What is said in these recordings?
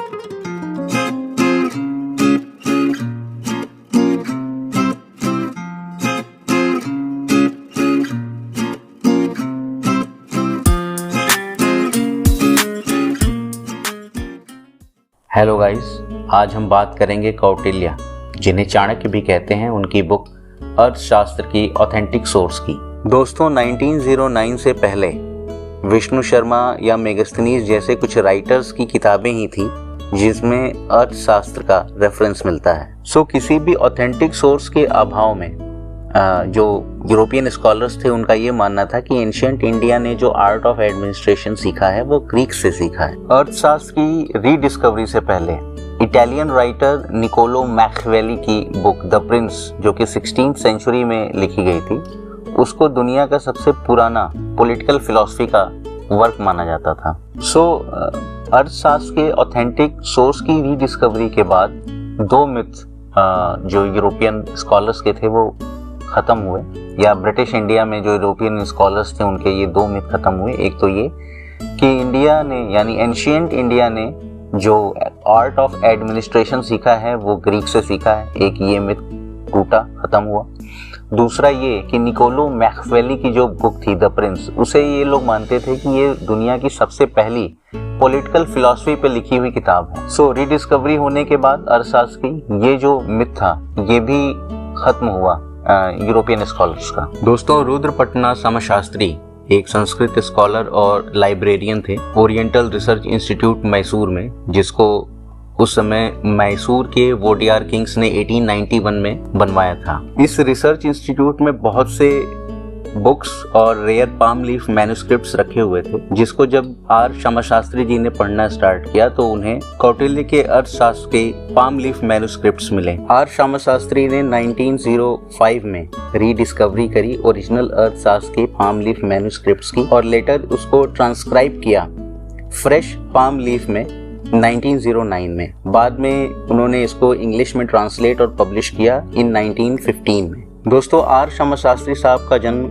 Hello guys, आज हम बात करेंगे कौटिल्य, जिन्हें चाणक्य भी कहते हैं, उनकी बुक अर्थशास्त्र की ऑथेंटिक सोर्स की। दोस्तों, 1909 से पहले विष्णु शर्मा या मेगास्थनीज जैसे कुछ राइटर्स की किताबें ही थी जिसमें अर्थशास्त्र का रेफरेंस मिलता है। सो किसी भी ऑथेंटिक सोर्स के अभाव में जो यूरोपियन स्कॉलर्स थे उनका ये मानना था कि एंशिएंट इंडिया ने जो आर्ट ऑफ एडमिनिस्ट्रेशन सीखा है वो ग्रीक से सीखा है। अर्थशास्त्र की रीडिस्कवरी से पहले इटालियन राइटर निकोलो मैकियावेली की बुक द प्रिंस, जो कि 16th सेंचुरी में लिखी गई थी, उसको दुनिया का सबसे पुराना पॉलिटिकल फिलॉसफी का वर्क माना जाता था। अर्थशास्त्र के ऑथेंटिक सोर्स की रीडिस्कवरी के बाद दो मिथ जो यूरोपियन स्कॉलर्स के थे वो खत्म हुए, या ब्रिटिश इंडिया में जो यूरोपियन स्कॉलर्स थे उनके ये दो मिथ खत्म हुए। एक तो ये कि इंडिया ने यानी एंशिएंट इंडिया ने जो आर्ट ऑफ एडमिनिस्ट्रेशन सीखा है वो ग्रीक से सीखा है, एक ये मिथ टूटा, खत्म हुआ। दूसरा ये कि निकोलो मैकियावेली की जो बुक थी द प्रिंस, उसे ये लोग मानते थे कि ये दुनिया की सबसे पहली पॉलिटिकल फिलॉसफी पे लिखी हुई किताब है। सो रीडिस्कवरी होने के बाद अर्थशास्त्र की ये जो मिथ था ये भी खत्म हुआ यूरोपियन स्कॉलर्स का। दोस्तों, रुद्रपटना समशास्त्री एक संस्कृत स्कॉलर और लाइब्रेरियन थे ओरिएंटल रिसर्च इंस्टीट्यूट मैसूर में, जिसको उस समय मैसूर के वोडियार किंग्स ने 1891 में बनवाया था। इस रिसर्च इंस्टीट्यूट में बहुत से बुक्स और रेयर पाम लीफ मैन्युस्क्रिप्ट्स रखे हुए थे, जिसको जब आर श्यामाशास्त्री जी ने पढ़ना स्टार्ट किया तो उन्हें कौटिल्य के अर्थशास्त्र के पाम लीफ मैन्युस्क्रिप्ट्स मिले। आर श्यामाशास्त्री ने 1905 में रीडिस्कवरी करी ओरिजिनल अर्थशास्त्र के पाम लीफ मैन्युस्क्रिप्ट्स की, और लेटर उसको ट्रांसक्राइब किया फ्रेश पाम लीफ में 1909 में। बाद में उन्होंने इसको इंग्लिश में ट्रांसलेट और पब्लिश किया इन 1915 में। दोस्तों, आर श्यामाशास्त्री साहब का जन्म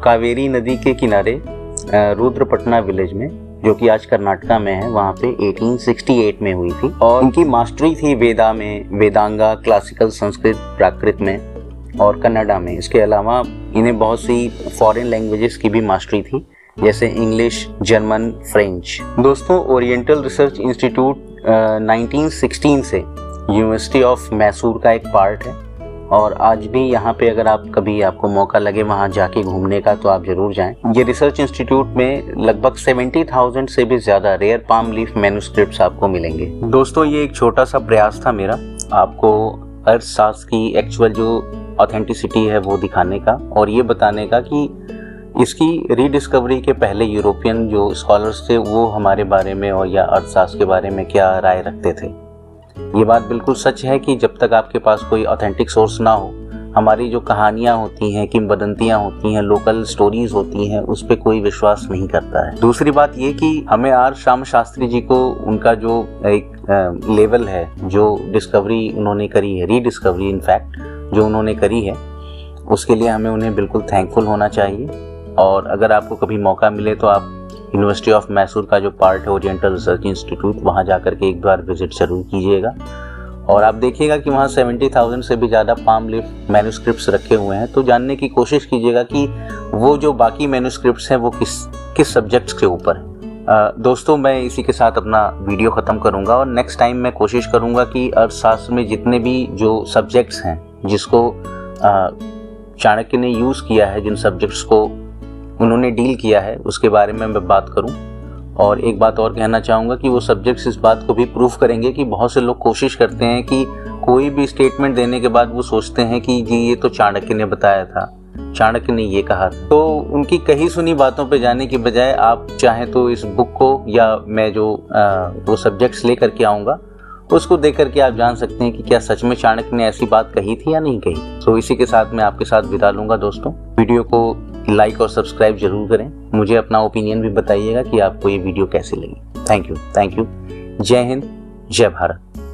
कावेरी नदी के किनारे रुद्रपटना विलेज में, जो कि आज कर्नाटका में है, वहाँ पे 1868 में हुई थी। और उनकी मास्टरी थी वेदा में, वेदांगा, क्लासिकल संस्कृत, प्राकृत में और कन्नड़ा में। इसके अलावा इन्हें बहुत सी फॉरेन लैंग्वेजेस की भी मास्टरी थी, जैसे इंग्लिश, जर्मन, फ्रेंच। दोस्तों, ओरिएंटल रिसर्च इंस्टीट्यूट 1916 से यूनिवर्सिटी ऑफ मैसूर का एक पार्ट है, और आज भी यहाँ पे अगर आप कभी आपको मौका लगे वहाँ जाके घूमने का तो आप जरूर जाएं। ये रिसर्च इंस्टीट्यूट में लगभग 70,000 से भी ज्यादा रेयर पाम लीफ मैन्युस्क्रिप्ट्स आपको मिलेंगे। दोस्तों, ये एक छोटा सा प्रयास था मेरा आपको अर्थशास्त्र की एक्चुअल जो ऑथेंटिसिटी है वो दिखाने का, और ये बताने का कि इसकी रीडिस्कवरी के पहले यूरोपियन जो स्कॉलर्स थे वो हमारे बारे में और या अर्थशास्त्र के बारे में क्या राय रखते थे। ये बात बिल्कुल सच है कि जब तक आपके पास कोई ऑथेंटिक सोर्स ना हो, हमारी जो कहानियाँ होती हैं, किंवदंतियाँ होती हैं, लोकल स्टोरीज होती हैं, उस पर कोई विश्वास नहीं करता है। दूसरी बात ये कि हमें आर श्यामाशास्त्री जी को उनका जो एक लेवल है, जो डिस्कवरी उन्होंने करी है, रीडिस्कवरी इनफैक्ट जो उन्होंने करी है, उसके लिए हमें उन्हें बिल्कुल थैंकफुल होना चाहिए। और अगर आपको कभी मौका मिले तो आप यूनिवर्सिटी ऑफ मैसूर का जो पार्ट है ओरिएंटल रिसर्च इंस्टीट्यूट, वहाँ जाकर के एक बार विजिट जरूर कीजिएगा, और आप देखिएगा कि वहाँ 70,000 से भी ज़्यादा पाम लीफ मैन्युस्क्रिप्ट्स रखे हुए हैं। तो जानने की कोशिश कीजिएगा कि वो जो बाकी मैन्युस्क्रिप्ट्स हैं वो किस सब्जेक्ट्स के ऊपर है। दोस्तों, मैं इसी के साथ अपना वीडियो ख़त्म करूँगा, और नेक्स्ट टाइम मैं कोशिश करूँगा कि अर्थशास्त्र में जितने भी जो सब्जेक्ट्स हैं जिसको चाणक्य ने यूज़ किया है, जिन सब्जेक्ट्स को उन्होंने डील किया है, उसके बारे में मैं बात करूं। और एक बात और कहना चाहूँगा कि वो सब्जेक्ट्स इस बात को भी प्रूफ करेंगे कि बहुत से लोग कोशिश करते हैं कि कोई भी स्टेटमेंट देने के बाद वो सोचते हैं कि जी ये तो चाणक्य ने बताया था, चाणक्य ने ये कहा था। तो उनकी कही सुनी बातों पे जाने की बजाय आप चाहें तो इस बुक को या मैं जो वो सब्जेक्ट्स लेकर के आऊँगा उसको देख करके आप जान सकते हैं कि क्या सच में चाणक्य ने ऐसी बात कही थी या नहीं कही। तो इसी के साथ मैं आपके साथ विदा लूँगा दोस्तों। वीडियो को लाइक और सब्सक्राइब जरूर करें। मुझे अपना ओपिनियन भी बताइएगा कि आपको ये वीडियो कैसी लगी। Thank you. जय हिंद, जय भारत।